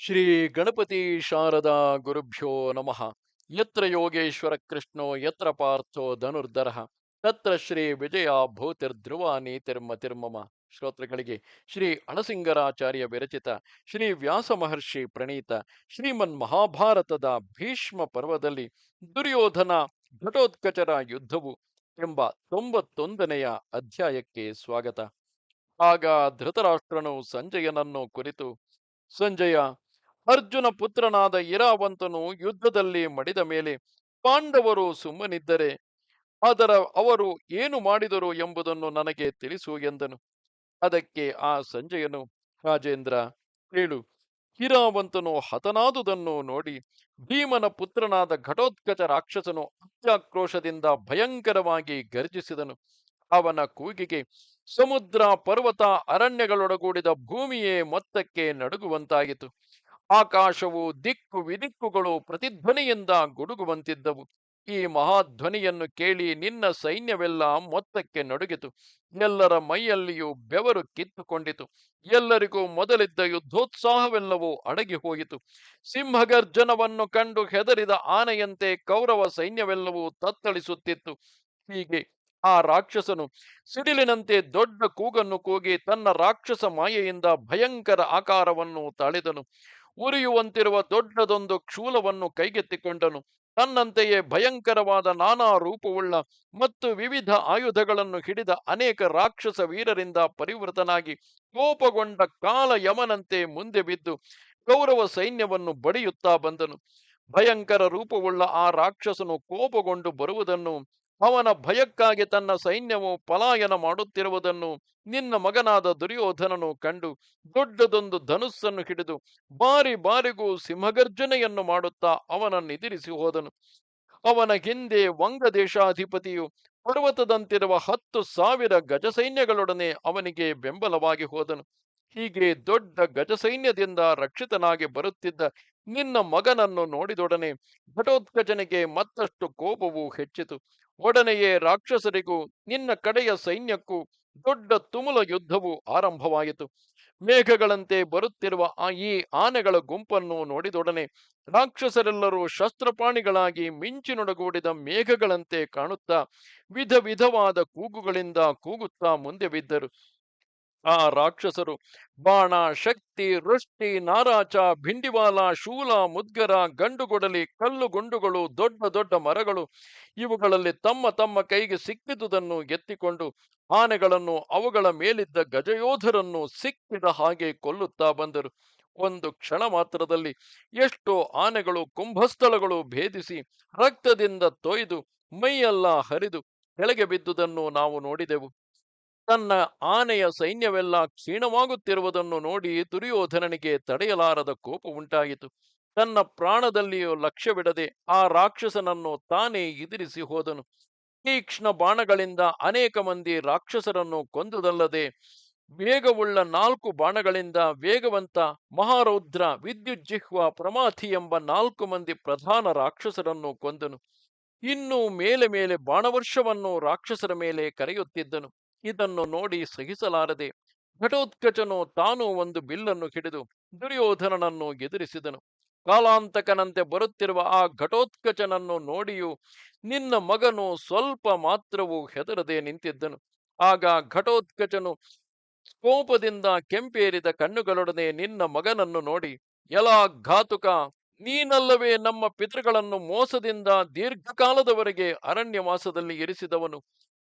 ಶ್ರೀ ಗಣಪತಿ ಶಾರದಾ ಗುರುಭ್ಯೋ ನಮಃ. ಯತ್ರ ಯೋಗೇಶ್ವರ ಕೃಷ್ಣೋ ಯತ್ರ ಪಾರ್ಥೋ ಧನುರ್ಧರಃ ತತ್ರ ಶ್ರೀ ವಿಜಯ ಭೂತಿರ್ಧ್ರುವ ನೀತಿರ್ಮತಿರ್ಮಮ. ಶ್ರೋತೃಗಳಿಗೆ ಶ್ರೀ ಅಳಸಿಂಗರಾಚಾರ್ಯ ವಿರಚಿತ ಶ್ರೀ ವ್ಯಾಸ ಮಹರ್ಷಿ ಪ್ರಣೀತ ಶ್ರೀಮನ್ ಮಹಾಭಾರತದ ಭೀಷ್ಮ ಪರ್ವದಲ್ಲಿ ದುರ್ಯೋಧನ ಘಟೋತ್ಕಚರ ಯುದ್ಧವು ಎಂಬ 91ನೆಯ ಅಧ್ಯಾಯಕ್ಕೆ ಸ್ವಾಗತ. ಆಗ ಧೃತರಾಷ್ಟ್ರನು ಸಂಜಯನನ್ನು ಕುರಿತು, ಸಂಜಯ, ಅರ್ಜುನ ಪುತ್ರನಾದ ಇರಾವಂತನು ಯುದ್ಧದಲ್ಲಿ ಮಡಿದ ಮೇಲೆ ಪಾಂಡವರು ಸುಮ್ಮನಿದ್ದರೆ ಅವರು ಏನು ಮಾಡಿದರು ಎಂಬುದನ್ನು ನನಗೆ ತಿಳಿಸು ಎಂದನು. ಅದಕ್ಕೆ ಆ ಸಂಜಯನು, ರಾಜೇಂದ್ರ, ಕೇಳು. ಹಿರಾವಂತನು ಹತನಾದುದನ್ನು ನೋಡಿ ಭೀಮನ ಪುತ್ರನಾದ ಘಟೋತ್ಕಚ ರಾಕ್ಷಸನು ಅತ್ಯಾಕ್ರೋಶದಿಂದ ಭಯಂಕರವಾಗಿ ಗರ್ಜಿಸಿದನು. ಅವನ ಕೂಗಿಗೆ ಸಮುದ್ರ, ಪರ್ವತ, ಅರಣ್ಯಗಳೊಡಗೂಡಿದ ಭೂಮಿಯೇ ಮೊತ್ತಕ್ಕೆ ನಡುಗುವಂತಾಯಿತು. ಆಕಾಶವು ದಿಕ್ಕು ವಿದಿಕ್ಕುಗಳು ಪ್ರತಿಧ್ವನಿಯಿಂದ ಗುಡುಗುವಂತಿದ್ದವು. ಈ ಮಹಾಧ್ವನಿಯನ್ನು ಕೇಳಿ ನಿನ್ನ ಸೈನ್ಯವೆಲ್ಲ ಮೊತ್ತಕ್ಕೆ ನಡುಗಿತು. ಎಲ್ಲರ ಮೈಯಲ್ಲಿಯೂ ಬೆವರು ಕಿತ್ತುಕೊಂಡಿತು. ಎಲ್ಲರಿಗೂ ಮೊದಲಿದ್ದ ಯುದ್ಧೋತ್ಸಾಹವೆಲ್ಲವೂ ಅಡಗಿ ಹೋಯಿತು. ಸಿಂಹಗರ್ಜನವನ್ನು ಕಂಡು ಹೆದರಿದ ಆನೆಯಂತೆ ಕೌರವ ಸೈನ್ಯವೆಲ್ಲವೂ ತತ್ತಳಿಸುತ್ತಿತ್ತು. ಹೀಗೆ ಆ ರಾಕ್ಷಸನು ಸಿಡಿಲಿನಂತೆ ದೊಡ್ಡ ಕೂಗನ್ನು ಕೂಗಿ ತನ್ನ ರಾಕ್ಷಸ ಮಾಯೆಯಿಂದ ಭಯಂಕರ ಆಕಾರವನ್ನು ತಾಳಿದನು. ಉರಿಯುವಂತಿರುವ ದೊಡ್ಡದೊಂದು ಕ್ಷೂಲವನ್ನು ಕೈಗೆತ್ತಿಕೊಂಡನು. ತನ್ನಂತೆಯೇ ಭಯಂಕರವಾದ ನಾನಾ ರೂಪವುಳ್ಳ ಮತ್ತು ವಿವಿಧ ಆಯುಧಗಳನ್ನು ಹಿಡಿದ ಅನೇಕ ರಾಕ್ಷಸ ವೀರರಿಂದ ಪರಿವೃತನಾಗಿ ಕೋಪಗೊಂಡ ಕಾಲ ಯಮನಂತೆ ಮುಂದೆ ಬಿದ್ದು ಕೌರವ ಸೈನ್ಯವನ್ನು ಬಡಿಯುತ್ತಾ ಬಂದನು. ಭಯಂಕರ ರೂಪವುಳ್ಳ ಆ ರಾಕ್ಷಸನು ಕೋಪಗೊಂಡು ಬರುವುದನ್ನು, ಅವನ ಭಯಕ್ಕಾಗಿ ತನ್ನ ಸೈನ್ಯವು ಪಲಾಯನ ಮಾಡುತ್ತಿರುವುದನ್ನು ನಿನ್ನ ಮಗನಾದ ದುರ್ಯೋಧನನು ಕಂಡು ದೊಡ್ಡದೊಂದು ಧನುಸ್ಸನ್ನು ಹಿಡಿದು ಬಾರಿ ಬಾರಿಗೂ ಸಿಂಹಗರ್ಜನೆಯನ್ನು ಮಾಡುತ್ತಾ ಅವನನ್ನೆದಿರಿಸಿ ಹೋದನು. ಅವನ ಹಿಂದೆ ವಂಗದೇಶಾಧಿಪತಿಯು ಪರ್ವತದಂತಿರುವ 10,000 ಗಜಸೈನ್ಯಗಳೊಡನೆ ಅವನಿಗೆ ಬೆಂಬಲವಾಗಿ ಹೋದನು. ಹೀಗೆ ದೊಡ್ಡ ಗಜಸೈನ್ಯದಿಂದ ರಕ್ಷಿತನಾಗಿ ಬರುತ್ತಿದ್ದ ನಿನ್ನ ಮಗನನ್ನು ನೋಡಿದೊಡನೆ ಘಟೋತ್ಕಚನಿಗೆ ಮತ್ತಷ್ಟು ಕೋಪವು ಹೆಚ್ಚಿತು. ಒಡನೆಯೇ ರಾಕ್ಷಸರಿಗೂ ನಿನ್ನ ಕಡೆಯ ಸೈನ್ಯಕ್ಕೂ ದೊಡ್ಡ ತುಮುಲ ಯುದ್ಧವು ಆರಂಭವಾಯಿತು. ಮೇಘಗಳಂತೆ ಬರುತ್ತಿರುವ ಈ ಆನೆಗಳ ಗುಂಪನ್ನು ನೋಡಿದೊಡನೆ ರಾಕ್ಷಸರೆಲ್ಲರೂ ಶಸ್ತ್ರಪಾಣಿಗಳಾಗಿ ಮಿಂಚಿನೊಡಗೂಡಿದ ಮೇಘಗಳಂತೆ ಕಾಣುತ್ತಾ ವಿಧ ವಿಧವಾದ ಕೂಗುಗಳಿಂದ ಕೂಗುತ್ತಾ ಮುಂದೆ ಬಿದ್ದರು. ಆ ರಾಕ್ಷಸರು ಬಾಣ, ಶಕ್ತಿ, ವೃಷ್ಟಿ, ನಾರಾಚ, ಭಿಂಡಿವಾಲ, ಶೂಲ, ಮುದ್ಗರ, ಗಂಡುಗೊಡಲಿ, ಕಲ್ಲು ಗುಂಡುಗಳು, ದೊಡ್ಡ ದೊಡ್ಡ ಮರಗಳು ಇವುಗಳಲ್ಲಿ ತಮ್ಮ ತಮ್ಮ ಕೈಗೆ ಸಿಕ್ಕಿದುದನ್ನು ಎತ್ತಿಕೊಂಡು ಆನೆಗಳನ್ನು, ಅವುಗಳ ಮೇಲಿದ್ದ ಗಜಯೋಧರನ್ನು ಸಿಕ್ಕಿದ ಹಾಗೆ ಕೊಲ್ಲುತ್ತಾ ಬಂದರು. ಒಂದು ಕ್ಷಣ ಮಾತ್ರದಲ್ಲಿ ಎಷ್ಟೋ ಆನೆಗಳು ಕುಂಭಸ್ಥಳಗಳು ಭೇದಿಸಿ ರಕ್ತದಿಂದ ತೊಯ್ದು ಮೈಯೆಲ್ಲ ಹರಿದು ಕೆಳಗೆ ಬಿದ್ದುದನ್ನು ನಾವು ನೋಡಿದೆವು. ತನ್ನ ಆನೆಯ ಸೈನ್ಯವೆಲ್ಲ ಕ್ಷೀಣವಾಗುತ್ತಿರುವುದನ್ನು ನೋಡಿ ದುರ್ಯೋಧನನಿಗೆ ತಡೆಯಲಾರದ ಕೋಪ ಉಂಟಾಯಿತು. ತನ್ನ ಪ್ರಾಣದಲ್ಲಿಯೂ ಲಕ್ಷ್ಯವಿಡದೆ ಆ ರಾಕ್ಷಸನನ್ನು ತಾನೇ ಎದುರಿಸಿ ಹೋದನು. ತೀಕ್ಷ್ಣ ಬಾಣಗಳಿಂದ ಅನೇಕ ಮಂದಿ ರಾಕ್ಷಸರನ್ನು ಕೊಂದುದಲ್ಲದೆ ವೇಗವುಳ್ಳ 4 ಬಾಣಗಳಿಂದ ವೇಗವಂತ ಮಹಾರೌದ್ರ, ವಿದ್ಯುಜ್ಜಿಹ್ವ, ಪ್ರಮಾಥಿ ಎಂಬ 4 ಮಂದಿ ಪ್ರಧಾನ ರಾಕ್ಷಸರನ್ನು ಕೊಂದನು. ಇನ್ನೂ ಮೇಲೆ ಮೇಲೆ ಬಾಣವರ್ಷವನ್ನು ರಾಕ್ಷಸರ ಮೇಲೆ ಕರೆಯುತ್ತಿದ್ದನು. ಇದನ್ನು ನೋಡಿ ಸಹಿಸಲಾರದೆ ಘಟೋತ್ಕಚನು ತಾನು ಒಂದು ಬಿಲ್ಲನ್ನು ಹಿಡಿದು ದುರ್ಯೋಧನನನ್ನು ಎದುರಿಸಿದನು. ಕಾಲಾಂತಕನಂತೆ ಬರುತ್ತಿರುವ ಆ ಘಟೋತ್ಕಚನನ್ನು ನೋಡಿಯೂ ನಿನ್ನ ಮಗನು ಸ್ವಲ್ಪ ಮಾತ್ರವೂ ಹೆದರದೆ ನಿಂತಿದ್ದನು. ಆಗ ಘಟೋತ್ಕಚನು ಕೋಪದಿಂದ ಕೆಂಪೇರಿದ ಕಣ್ಣುಗಳೊಡನೆ ನಿನ್ನ ಮಗನನ್ನು ನೋಡಿ, ಎಲಾ ಘಾತುಕ, ನೀನಲ್ಲವೇ ನಮ್ಮ ಪಿತೃಗಳನ್ನು ಮೋಸದಿಂದ ದೀರ್ಘಕಾಲದವರೆಗೆ ಅರಣ್ಯವಾಸದಲ್ಲಿ ಇರಿಸಿದವನು.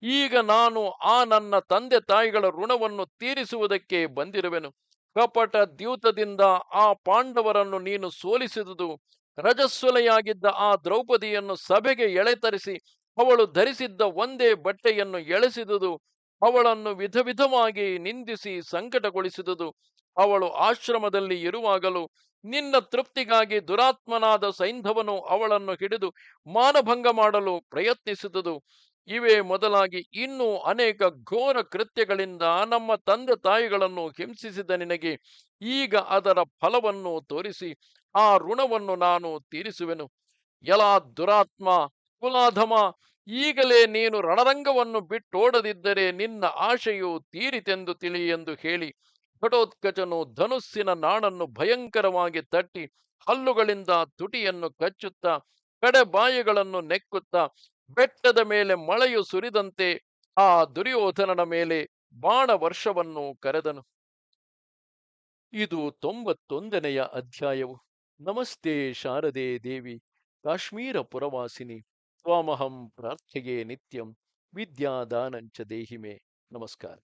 ಈಗ ನಾನು ಆ ನನ್ನ ತಂದೆ ತಾಯಿಗಳ ಋಣವನ್ನು ತೀರಿಸುವುದಕ್ಕೆ ಬಂದಿರುವೆನು. ಕಪಟ ದ್ಯೂತದಿಂದ ಆ ಪಾಂಡವರನ್ನು ನೀನು ಸೋಲಿಸಿದುದು, ರಜಸ್ವಲೆಯಾಗಿದ್ದ ಆ ದ್ರೌಪದಿಯನ್ನು ಸಭೆಗೆ ಎಳೆತರಿಸಿ ಅವಳು ಧರಿಸಿದ್ದ ಒಂದೇ ಬಟ್ಟೆಯನ್ನು ಎಳೆಸಿದುದು, ಅವಳನ್ನು ವಿಧ ವಿಧವಾಗಿ ನಿಂದಿಸಿ ಸಂಕಟಗೊಳಿಸಿದುದು, ಅವಳು ಆಶ್ರಮದಲ್ಲಿ ಇರುವಾಗಲೂ ನಿನ್ನ ತೃಪ್ತಿಗಾಗಿ ದುರಾತ್ಮನಾದ ಸೈಂಧವನು ಅವಳನ್ನು ಹಿಡಿದು ಮಾನಭಂಗ ಮಾಡಲು ಪ್ರಯತ್ನಿಸಿದುದು, ಇವೇ ಮೊದಲಾಗಿ ಇನ್ನೂ ಅನೇಕ ಘೋರ ಕೃತ್ಯಗಳಿಂದ ನಮ್ಮ ತಂದೆ ತಾಯಿಗಳನ್ನು ಹಿಂಸಿಸಿದ ನಿನಗೆ ಈಗ ಅದರ ಫಲವನ್ನು ತೋರಿಸಿ ಆ ಋಣವನ್ನು ನಾನು ತೀರಿಸುವೆನು. ಎಲಾ ದುರಾತ್ಮ, ಕುಲಾಧಮ, ಈಗಲೇ ನೀನು ರಣರಂಗವನ್ನು ಬಿಟ್ಟೋಡದಿದ್ದರೆ ನಿನ್ನ ಆಶೆಯು ತೀರಿತೆಂದು ತಿಳಿ ಎಂದು ಹೇಳಿ ಘಟೋತ್ಕಚನು ಧನುಸ್ಸಿನ ನಾಣನ್ನು ಭಯಂಕರವಾಗಿ ತಟ್ಟಿ ಹಲ್ಲುಗಳಿಂದ ತುಟಿಯನ್ನು ಕಚ್ಚುತ್ತಾ ಕಡೆ ಬಾಯಿಗಳನ್ನು ನೆಕ್ಕುತ್ತಾ ಬೆಟ್ಟದ ಮೇಲೆ ಮಳೆಯು ಸುರಿದಂತೆ ಆ ದುರ್ಯೋಧನನ ಮೇಲೆ ಬಾಣ ವರ್ಷವನ್ನು ಕರೆದನು. ಇದು 91ನೆಯ ಅಧ್ಯಾಯವು. ನಮಸ್ತೆ ಶಾರದೆ ದೇವಿ, ಕಾಶ್ಮೀರ ಪುರವಾಸಿನಿ. ತ್ವಾಮಹಂ ಪ್ರಾರ್ಥ್ಯಗೆ ನಿತ್ಯಂ ವಿದ್ಯಾದಾನಂಚ ದೇಹಿಮೆ. ನಮಸ್ಕಾರ.